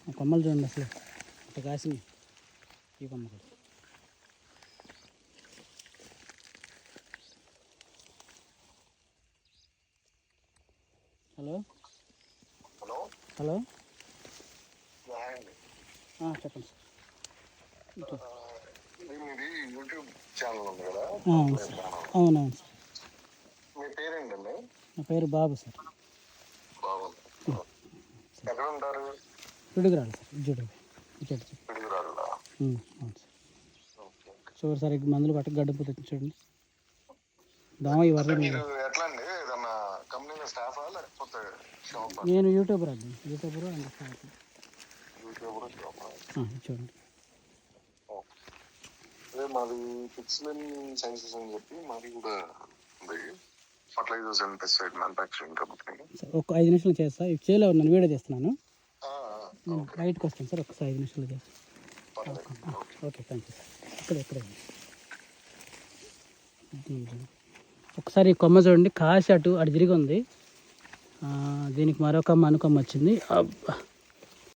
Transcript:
కొమ్మలు చూడండి అసలు ఇట్లా కాసింది ఈ కొమ్మ కూడా. హలో హలో హలో చెప్పండి సార్. మీది యూట్యూబ్ ఛానల్ ఉంది కదా? అవును సార్. అవునవును సార్. మీ పేరేంటండి? నా పేరు బాబు సార్. బాగుంది. ఎక్కడ ఉంటారు? పిడుగురాడు సార్. పిడుగురాళ్ళ. అవును సార్. చూడు సార్ మందులు పట్ట గడ్డపోతుంది చూడండి. దోమ ఈ వరద మీరు ఎట్లా అండి? ఏదన్నా కంపెనీలో స్టాఫా లేకపోతే షాప్? నేను యూట్యూబర్ అండి. యూట్యూబర్ అండ్ చూడండి. అదే మాది పిక్స్లిన్ సైన్సెస్ అని చెప్పి మాది కూడా ఉంది. Fertilisers and pesticide manufacturing company. ఒక 5 నిమిషాలు చేస్తా. చేయలేవు, నేను వీడియో చేస్తున్నాను. బయటకు వస్తాను సార్. ఒకసారి 5 నిమిషాలు చేస్తాను. Okay, thank you sir. ఇక్కడే ఒకసారి కొమ్మ చూడండి, కాసి అటు తిరిగి ఉంది. దీనికి మరొక అనుకొమ్మ వచ్చింది.